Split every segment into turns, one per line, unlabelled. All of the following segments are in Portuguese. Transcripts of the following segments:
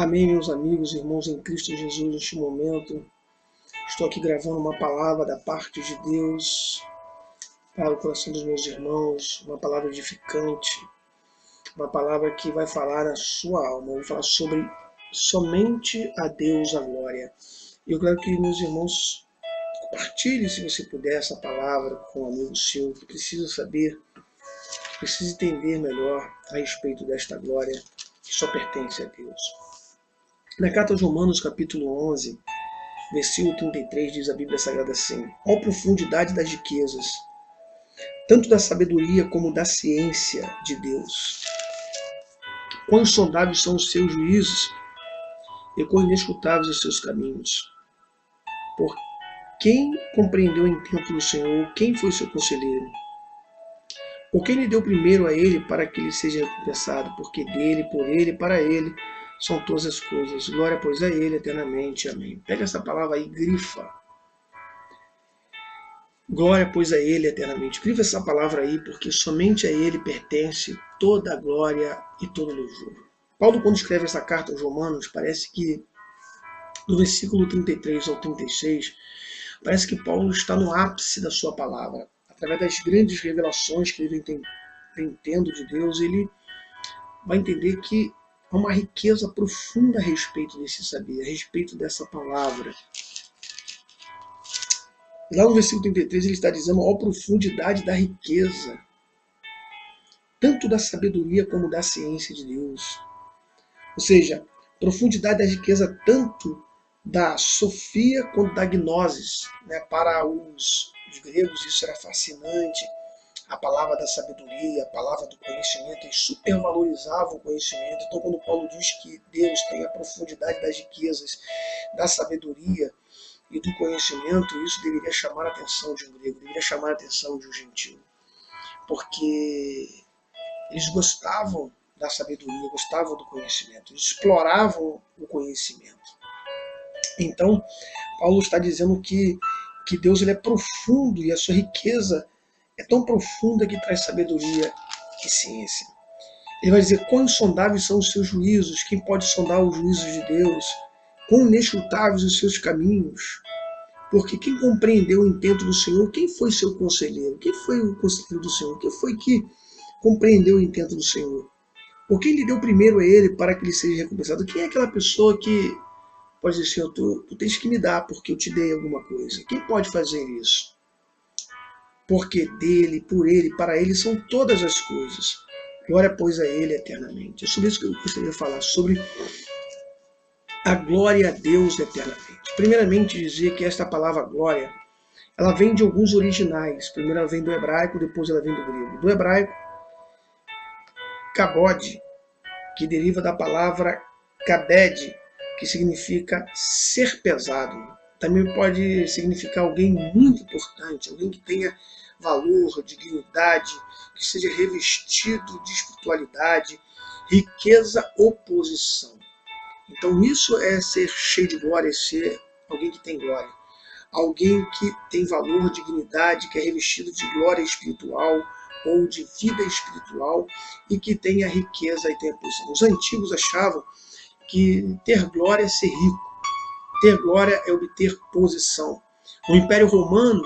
Amém, meus amigos, irmãos em Cristo Jesus, neste momento. Estou aqui gravando uma palavra da parte de Deus para o coração dos meus irmãos, uma palavra edificante, uma palavra que vai falar na sua alma. Eu vou falar sobre somente a Deus a glória. E eu quero que meus irmãos compartilhem, se você puder, essa palavra com um amigo seu que precisa saber, que precisa entender melhor a respeito desta glória que só pertence a Deus. Na carta aos Romanos, capítulo 11, versículo 33, diz a Bíblia Sagrada assim: ó profundidade das riquezas, tanto da sabedoria como da ciência de Deus. Quão insondáveis são os seus juízos e quão inescrutáveis os seus caminhos. Por quem compreendeu o intento do Senhor? Quem foi seu conselheiro? Por quem lhe deu primeiro a ele para que ele seja recompensado? Porque dele, por ele e para ele são todas as coisas. Glória, pois, a ele eternamente. Amém. Pega essa palavra aí, grifa. Glória, pois, a ele eternamente. Grifa essa palavra aí, porque somente a ele pertence toda a glória e todo o louvor. Paulo, quando escreve essa carta aos Romanos, parece que no versículo 33 ao 36, parece que Paulo está no ápice da sua palavra. Através das grandes revelações que ele vem tendo de Deus, ele vai entender que há uma riqueza profunda a respeito desse saber, a respeito dessa palavra. Lá no versículo 33 ele está dizendo: ó profundidade da riqueza, tanto da sabedoria como da ciência de Deus. Ou seja, profundidade da riqueza tanto da sofia quanto da gnosis. Para os gregos isso era fascinante. A palavra da sabedoria, a palavra do conhecimento, eles supervalorizavam o conhecimento. Então, quando Paulo diz que Deus tem a profundidade das riquezas, da sabedoria e do conhecimento, isso deveria chamar a atenção de um grego, deveria chamar a atenção de um gentio. Porque eles gostavam da sabedoria, gostavam do conhecimento, eles exploravam o conhecimento. Então, Paulo está dizendo que Deus ele é profundo e a sua riqueza é tão profunda que traz sabedoria e ciência. Ele vai dizer: quão insondáveis são os seus juízos, quem pode sondar os juízos de Deus? Quão inescrutáveis os seus caminhos? Porque quem compreendeu o intento do Senhor? Quem foi seu conselheiro? Quem foi o conselheiro do Senhor? Quem foi que compreendeu o intento do Senhor? Por quem lhe deu primeiro a ele para que ele seja recompensado? Quem é aquela pessoa que pode dizer: Senhor, tu tens que me dar porque eu te dei alguma coisa? Quem pode fazer isso? Porque dele, por ele, para ele são todas as coisas. Glória, pois, a ele eternamente. É sobre isso que eu gostaria de falar, sobre a glória a Deus eternamente. Primeiramente, dizer que esta palavra glória, ela vem de alguns originais. Primeiro ela vem do hebraico, depois ela vem do grego. Do hebraico, kabod, que deriva da palavra kabed, que significa ser pesado. Também pode significar alguém muito importante, alguém que tenha valor, dignidade, que seja revestido de espiritualidade, riqueza ou posição. Então isso é ser cheio de glória, ser alguém que tem glória. Alguém que tem valor, dignidade, que é revestido de glória espiritual ou de vida espiritual e que tenha riqueza e tenha posição. Os antigos achavam que ter glória é ser rico. Ter glória é obter posição. No Império Romano,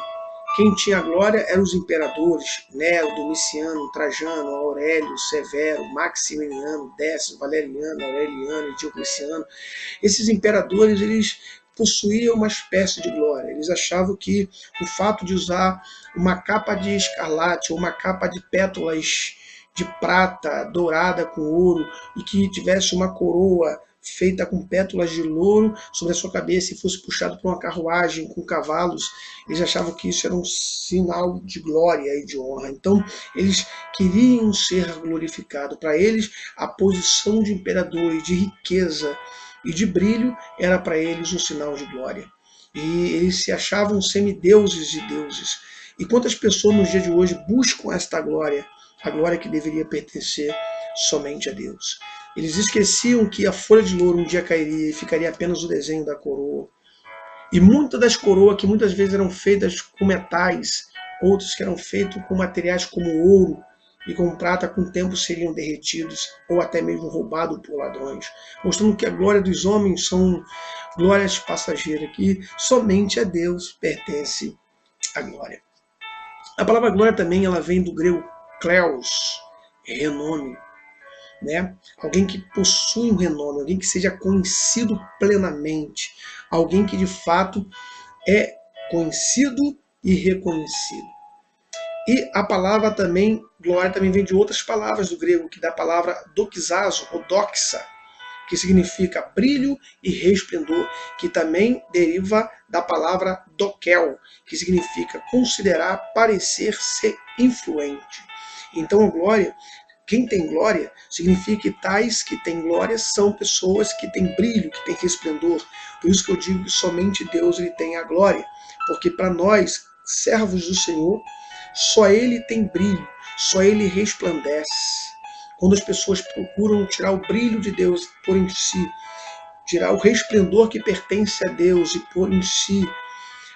quem tinha glória eram os imperadores: Nero, Domiciano, Trajano, Aurélio, Severo, Maximiliano, Décio, Valeriano, Aureliano e Diocleciano. Esses imperadores, eles possuíam uma espécie de glória. Eles achavam que o fato de usar uma capa de escarlate ou uma capa de pétalas de prata dourada com ouro e que tivesse uma coroa feita com pétalas de louro sobre a sua cabeça e fosse puxado por uma carruagem com cavalos, eles achavam que isso era um sinal de glória e de honra. Então, eles queriam ser glorificados. Para eles, a posição de imperadores, de riqueza e de brilho era para eles um sinal de glória. E eles se achavam semideuses de deuses. E quantas pessoas nos dias de hoje buscam esta glória, a glória que deveria pertencer somente a Deus? Eles esqueciam que a folha de louro um dia cairia e ficaria apenas o desenho da coroa. E muitas das coroas, que muitas vezes eram feitas com metais, outras que eram feitas com materiais como ouro e como prata com o tempo seriam derretidos ou até mesmo roubados por ladrões, mostrando que a glória dos homens são glórias passageiras, que somente a Deus pertence a glória. A palavra glória também ela vem do grego kleos, renome, né? Alguém que possui um renome, alguém que seja conhecido plenamente, alguém que de fato é conhecido e reconhecido. E a palavra também, glória, também vem de outras palavras do grego, que da palavra doxazo, ou doxa, que significa brilho e resplendor, que também deriva da palavra dokel, que significa considerar, parecer, ser influente. Então a glória, quem tem glória, significa que tais que têm glória são pessoas que têm brilho, que têm resplendor. Por isso que eu digo que somente Deus ele tem a glória, porque para nós, servos do Senhor, só Ele tem brilho, só Ele resplandece. Quando as pessoas procuram tirar o brilho de Deus por em si, tirar o resplendor que pertence a Deus e por em si,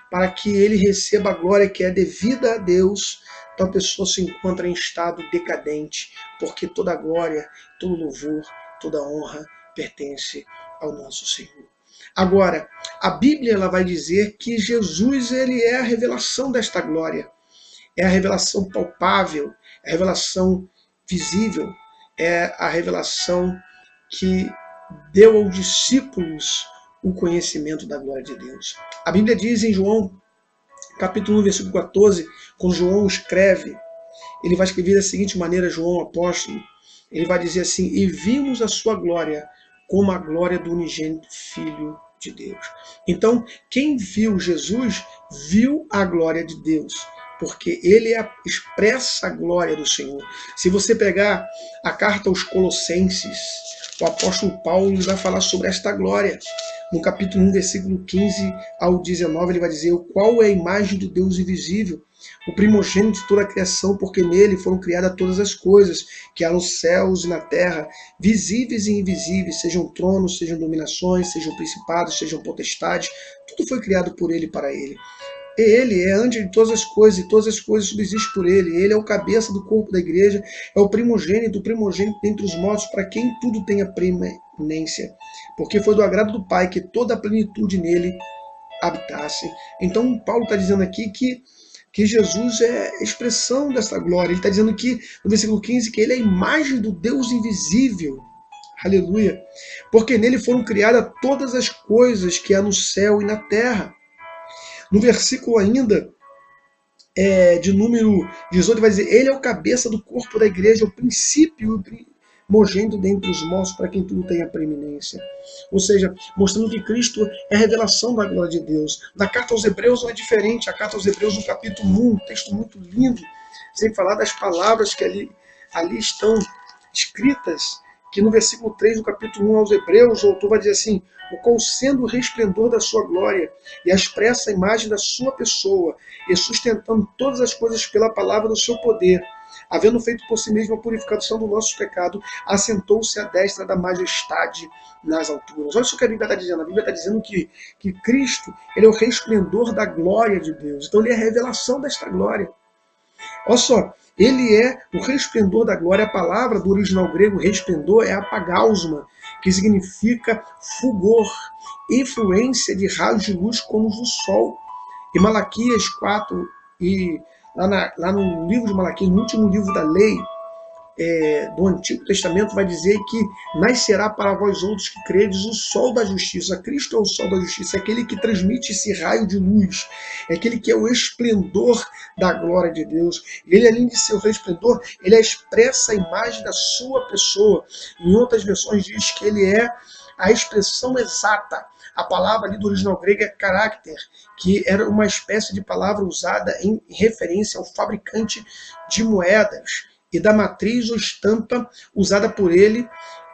para que ele receba a glória que é devida a Deus, então a pessoa se encontra em estado decadente, porque toda glória, todo louvor, toda honra pertence ao nosso Senhor. Agora, a Bíblia ela vai dizer que Jesus ele é a revelação desta glória, é a revelação palpável, é a revelação visível, é a revelação que deu aos discípulos o conhecimento da glória de Deus. A Bíblia diz em João, capítulo 1, versículo 14, quando João escreve, ele vai escrever da seguinte maneira, João, apóstolo, ele vai dizer assim, e vimos a sua glória como a glória do unigênito Filho de Deus. Então, quem viu Jesus, viu a glória de Deus, porque ele expressa a glória do Senhor. Se você pegar a carta aos Colossenses, o apóstolo Paulo vai falar sobre esta glória. No capítulo 1, versículo 15 ao 19, ele vai dizer, o qual é a imagem do Deus invisível, o primogênito de toda a criação, porque nele foram criadas todas as coisas, que há nos céus e na terra, visíveis e invisíveis, sejam tronos, sejam dominações, sejam principados, sejam potestades, tudo foi criado por ele e para ele. Ele é antes de todas as coisas, e todas as coisas subsistem por ele. Ele é o cabeça do corpo da igreja, é o primogênito dentre os mortos, para quem tudo tenha preeminência. Porque foi do agrado do Pai que toda a plenitude nele habitasse. Então, Paulo está dizendo aqui que Jesus é a expressão dessa glória. Ele está dizendo aqui, no versículo 15, que ele é a imagem do Deus invisível. Aleluia. Porque nele foram criadas todas as coisas que há no céu e na terra. No versículo ainda, de número 18, vai dizer, ele é o cabeça do corpo da igreja, o princípio e primogênito dentre os mortos, para quem tudo tem a preeminência. Ou seja, mostrando que Cristo é a revelação da glória de Deus. Na carta aos Hebreus não é diferente. A carta aos Hebreus, no capítulo 1, um texto muito lindo, sem falar das palavras que ali estão escritas, que no versículo 3 do capítulo 1 aos Hebreus, o autor vai dizer assim, o qual sendo o resplendor da sua glória e a expressa imagem da sua pessoa, e sustentando todas as coisas pela palavra do seu poder, havendo feito por si mesmo a purificação do nosso pecado, assentou-se à destra da majestade nas alturas. Olha só o que a Bíblia está dizendo. A Bíblia está dizendo que Cristo ele é o resplendor da glória de Deus. Então ele é a revelação desta glória. Olha só, ele é o resplendor da glória. A palavra do original grego resplendor é apagausma, que significa fulgor, influência de raios de luz como os do sol. E Malaquias 4, e lá no livro de Malaquias, no último livro da lei do Antigo Testamento, vai dizer que nascerá para vós outros que credes o sol da justiça. Cristo é o sol da justiça, é aquele que transmite esse raio de luz, é aquele que é o esplendor da glória de Deus. Ele, além de ser o resplendor, ele expressa a imagem da sua pessoa. Em outras versões diz que ele é a expressão exata. A palavra ali do original grego é caráter, que era uma espécie de palavra usada em referência ao fabricante de moedas e da matriz ou estampa usada por ele,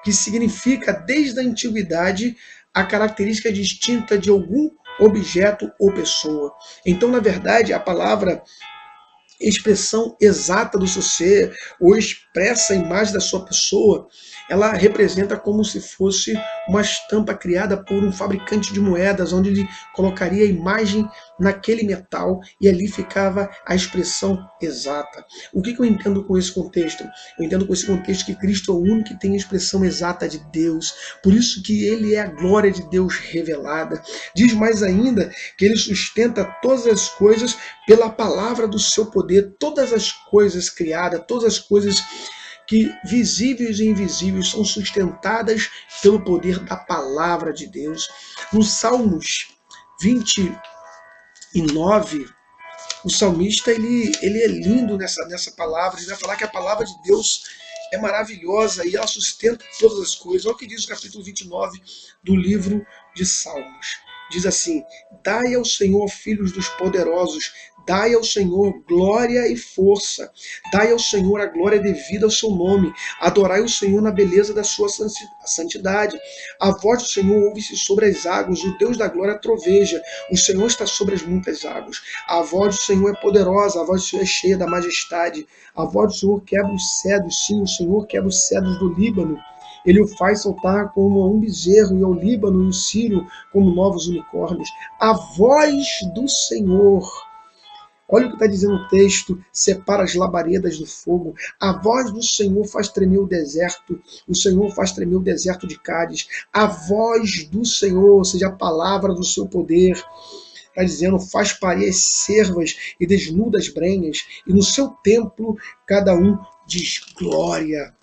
que significa, desde a antiguidade, a característica distinta de algum objeto ou pessoa. Então, na verdade, a palavra expressão exata do seu ser, ou expressa a imagem da sua pessoa, ela representa como se fosse uma estampa criada por um fabricante de moedas, onde ele colocaria a imagem naquele metal e ali ficava a expressão exata. O que eu entendo com esse contexto? Eu entendo com esse contexto que Cristo é o único que tem a expressão exata de Deus, por isso que ele é a glória de Deus revelada. Diz mais ainda que ele sustenta todas as coisas pela palavra do seu poder, todas as coisas criadas, todas as coisas que visíveis e invisíveis são sustentadas pelo poder da palavra de Deus. No Salmos 29, o salmista ele é lindo nessa palavra. Ele vai falar que a palavra de Deus é maravilhosa e ela sustenta todas as coisas. Olha o que diz o capítulo 29 do livro de Salmos. Diz assim: dai ao Senhor, filhos dos poderosos, dai ao Senhor glória e força, dai ao Senhor a glória devida ao seu nome, adorai o Senhor na beleza da sua santidade. A voz do Senhor ouve-se sobre as águas, o Deus da glória troveja, o Senhor está sobre as muitas águas. A voz do Senhor é poderosa, a voz do Senhor é cheia da majestade, a voz do Senhor quebra os cedros, sim, o Senhor quebra os cedros do Líbano. Ele o faz saltar como um bezerro, e ao Líbano e o Sírio como novos unicórnios. A voz do Senhor, olha o que está dizendo o texto, separa as labaredas do fogo. A voz do Senhor faz tremer o deserto. O Senhor faz tremer o deserto de Cádiz. A voz do Senhor, ou seja, a palavra do seu poder, está dizendo, faz parir as cervas e desnuda as brenhas. E no seu templo, cada um diz glória.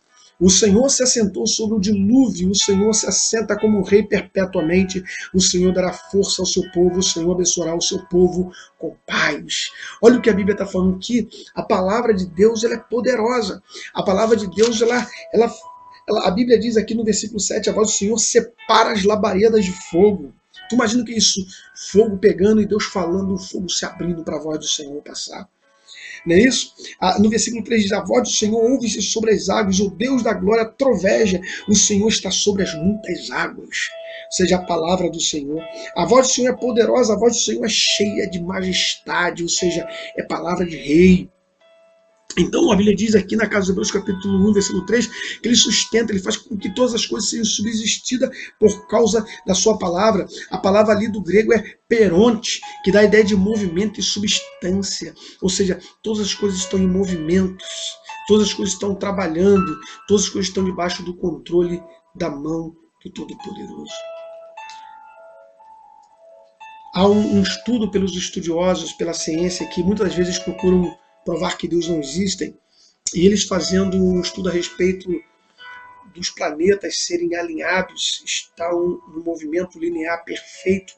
O Senhor se assentou sobre o dilúvio, o Senhor se assenta como rei perpetuamente, o Senhor dará força ao seu povo, o Senhor abençoará o seu povo com paz. Olha o que a Bíblia está falando aqui, a palavra de Deus ela é poderosa, a palavra de Deus, a Bíblia diz aqui no versículo 7, a voz do Senhor separa as labaredas de fogo. Tu imagina que isso, fogo pegando e Deus falando, o fogo se abrindo para a voz do Senhor passar. Não é isso? No versículo 3 diz, a voz do Senhor ouve-se sobre as águas, o Deus da glória troveja, o Senhor está sobre as muitas águas. Ou seja, a palavra do Senhor. A voz do Senhor é poderosa, a voz do Senhor é cheia de majestade, ou seja, é palavra de rei. Então a Bíblia diz aqui na Casa dos Hebreus, capítulo 1, versículo 3, que ele sustenta, ele faz com que todas as coisas sejam subsistidas por causa da sua palavra. A palavra ali do grego é peronte, que dá a ideia de movimento e substância. Ou seja, todas as coisas estão em movimentos, todas as coisas estão trabalhando, todas as coisas estão debaixo do controle da mão do Todo-Poderoso. Há um estudo pelos estudiosos, pela ciência, que muitas vezes procuram provar que Deus não existe, e eles fazendo um estudo a respeito dos planetas serem alinhados, estão no movimento linear perfeito,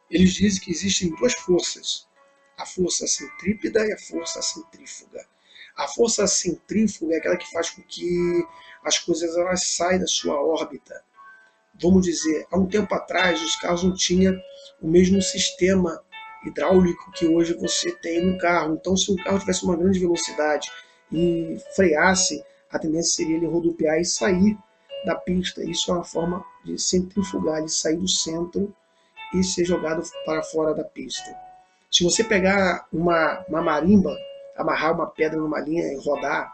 eles dizem que existem duas forças, a força centrípeta e a força centrífuga. A força centrífuga é aquela que faz com que as coisas elas saiam da sua órbita. Vamos dizer, há um tempo atrás os carros não tinham o mesmo sistema hidráulico que hoje você tem no carro. Então, se um carro tivesse uma grande velocidade e freasse, a tendência seria ele rodopiar e sair da pista. Isso é uma forma de centrifugar, ele sair do centro e ser jogado para fora da pista. Se você pegar uma marimba, amarrar uma pedra numa linha e rodar,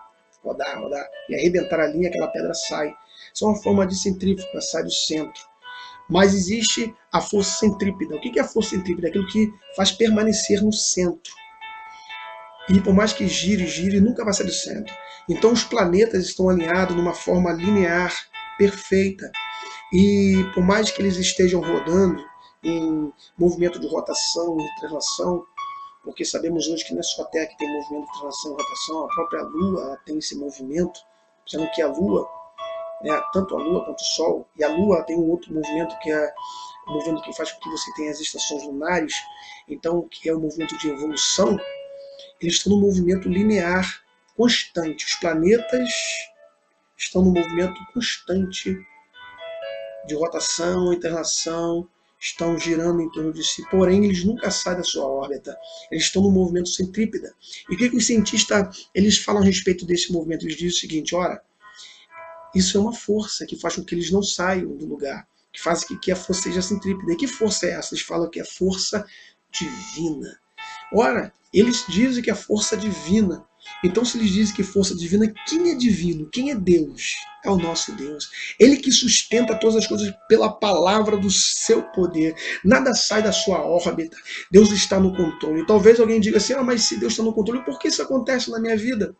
e arrebentar a linha, aquela pedra sai. Isso é uma forma de centrífuga, sai do centro. Mas existe a força centrípeta. O que é a força centrípeta? É aquilo que faz permanecer no centro. E por mais que gire, nunca vai sair do centro. Então os planetas estão alinhados numa forma linear, perfeita. E por mais que eles estejam rodando em movimento de rotação e translação, porque sabemos hoje que não é só a Terra que tem movimento de translação e rotação, a própria Lua tem esse movimento, sendo que a Lua, tanto a Lua quanto o Sol, e a Lua tem um outro movimento que é o movimento que faz com que você tenha as estações lunares, então que é o movimento de evolução, eles estão no movimento linear constante. Os planetas estão no movimento constante de rotação, internação, estão girando em torno de si, porém eles nunca saem da sua órbita. Eles estão no movimento centrípeta. E o que os cientistas eles falam a respeito desse movimento? Eles dizem o seguinte, ora, isso é uma força que faz com que eles não saiam do lugar, que faz com que a força seja centrípeta. E que força é essa? Eles falam que é força divina. Ora, eles dizem que é força divina. Então, se eles dizem que força divina, quem é divino? Quem é Deus? É o nosso Deus. Ele que sustenta todas as coisas pela palavra do seu poder. Nada sai da sua órbita. Deus está no controle. Talvez alguém diga assim, mas se Deus está no controle, por que isso acontece na minha vida?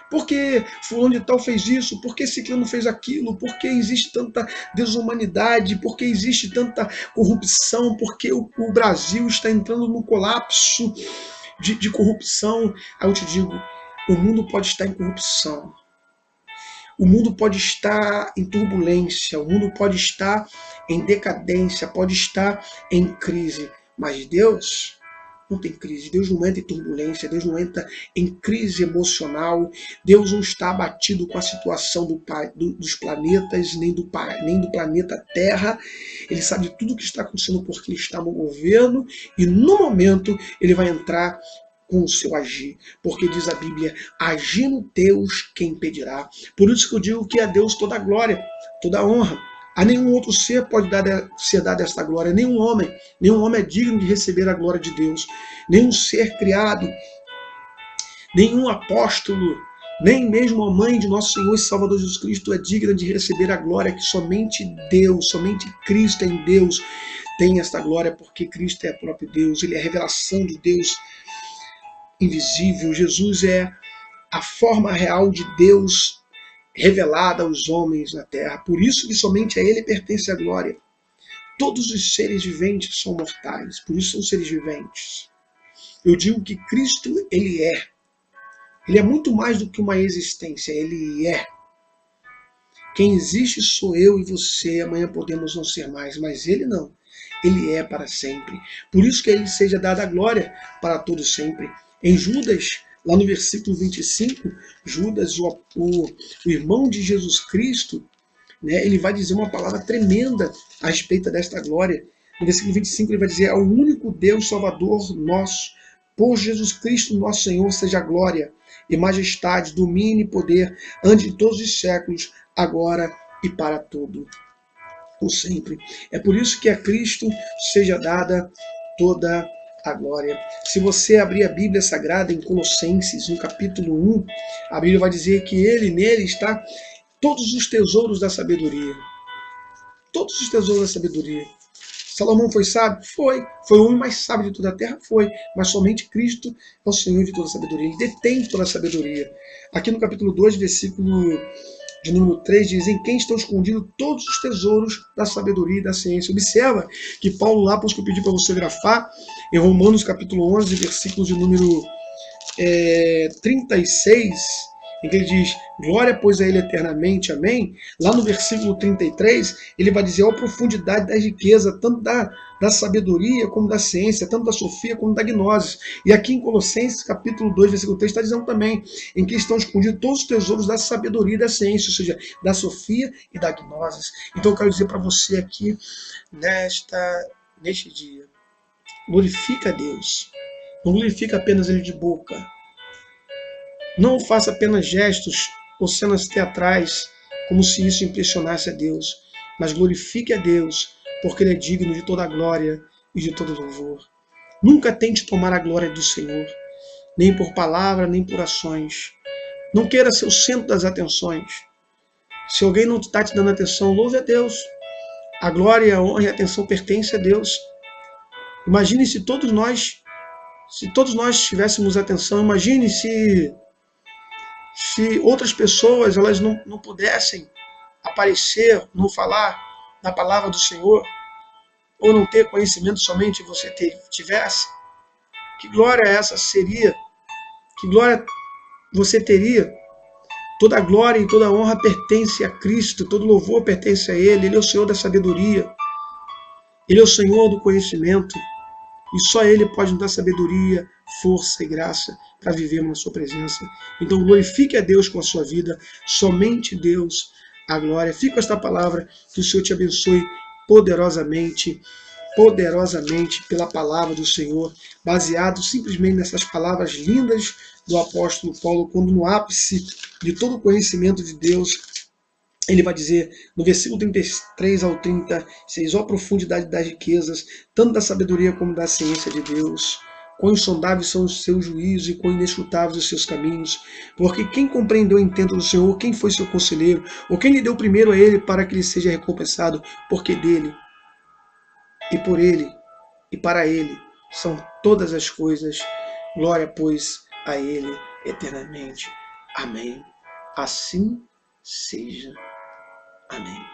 Por que fulano de tal fez isso? Por que ciclano fez aquilo? Por que existe tanta desumanidade? Por que existe tanta corrupção? Por que o Brasil está entrando no colapso de corrupção? Aí eu te digo, o mundo pode estar em corrupção. O mundo pode estar em turbulência, o mundo pode estar em decadência, pode estar em crise. Mas Deus não tem crise, Deus não entra em turbulência, Deus não entra em crise emocional, Deus não está abatido com a situação dos planetas, nem do planeta Terra. Ele sabe de tudo o que está acontecendo porque ele está no governo e no momento ele vai entrar com o seu agir, porque diz a Bíblia, agindo Deus, quem impedirá? Por isso que eu digo que a Deus toda a glória, toda a honra. A nenhum outro ser pode ser dada esta glória, nenhum homem é digno de receber a glória de Deus, nenhum ser criado, nenhum apóstolo, nem mesmo a mãe de nosso Senhor e Salvador Jesus Cristo é digna de receber a glória que somente Deus, somente Cristo em Deus tem esta glória, porque Cristo é o próprio Deus, ele é a revelação de Deus invisível. Jesus é a forma real de Deus revelada aos homens na terra. Por isso que somente a ele pertence a glória. Todos os seres viventes são mortais, por isso são seres viventes. Eu digo que Cristo, ele é muito mais do que uma existência, ele é. Quem existe sou eu e você, amanhã podemos não ser mais, mas ele não. Ele é para sempre. Por isso que a ele seja dada a glória para todo sempre. Em Judas, lá no versículo 25, Judas, o irmão de Jesus Cristo, né, ele vai dizer uma palavra tremenda a respeito desta glória. No versículo 25 ele vai dizer, ao único Deus Salvador nosso, por Jesus Cristo nosso Senhor, seja a glória e majestade, domínio e poder, antes de todos os séculos, agora e para todo o sempre. É por isso que a Cristo seja dada toda a glória. Se você abrir a Bíblia Sagrada em Colossenses, no capítulo 1, a Bíblia vai dizer que nele está todos os tesouros da sabedoria. Todos os tesouros da sabedoria. Salomão foi sábio? Foi. Foi o homem mais sábio de toda a terra? Foi. Mas somente Cristo é o Senhor de toda a sabedoria. Ele detém toda a sabedoria. Aqui no capítulo 2, versículo de número 3, diz, em quem estão escondidos todos os tesouros da sabedoria e da ciência. Observa que Paulo lá, por isso que eu pedi para você grafar, em Romanos capítulo 11, versículos de número 36, em que ele diz, glória pois a ele eternamente, amém. Lá no versículo 33, ele vai dizer, a profundidade da riqueza, tanto da sabedoria como da ciência, tanto da sofia como da gnose. E aqui em Colossenses, capítulo 2, versículo 3, está dizendo também, em que estão escondidos todos os tesouros da sabedoria e da ciência, ou seja, da sofia e da gnose. Então eu quero dizer para você aqui, neste dia, glorifica a Deus. Não glorifica apenas ele de boca. Não faça apenas gestos ou cenas teatrais, como se isso impressionasse a Deus, mas glorifique a Deus, porque ele é digno de toda a glória e de todo louvor. Nunca tente tomar a glória do Senhor, nem por palavra, nem por ações. Não queira ser o centro das atenções. Se alguém não está te dando atenção, louve a Deus. A glória, a honra e a atenção pertencem a Deus. Imagine se todos nós tivéssemos atenção. Imagine se outras pessoas elas não pudessem aparecer, não falar na palavra do Senhor, ou não ter conhecimento somente você tivesse. Que glória essa seria? Que glória você teria? Toda a glória e toda a honra pertence a Cristo, todo louvor pertence a Ele. Ele é o Senhor da sabedoria, Ele é o Senhor do conhecimento, e só Ele pode nos dar sabedoria, força e graça para vivermos na sua presença. Então glorifique a Deus com a sua vida, somente Deus a glória. Fica esta palavra, que o Senhor te abençoe poderosamente pela palavra do Senhor, baseado simplesmente nessas palavras lindas do apóstolo Paulo, quando no ápice de todo o conhecimento de Deus, ele vai dizer, no versículo 33 ao 36, ó profundidade das riquezas, tanto da sabedoria como da ciência de Deus. quão insondáveis são os seus juízos e quão inescrutáveis os seus caminhos. Porque quem compreendeu o intento do Senhor, quem foi seu conselheiro, ou quem lhe deu primeiro a ele para que lhe seja recompensado, porque dele, e por ele, e para ele, são todas as coisas. Glória, pois, a ele eternamente. Amém. Assim seja. Amém.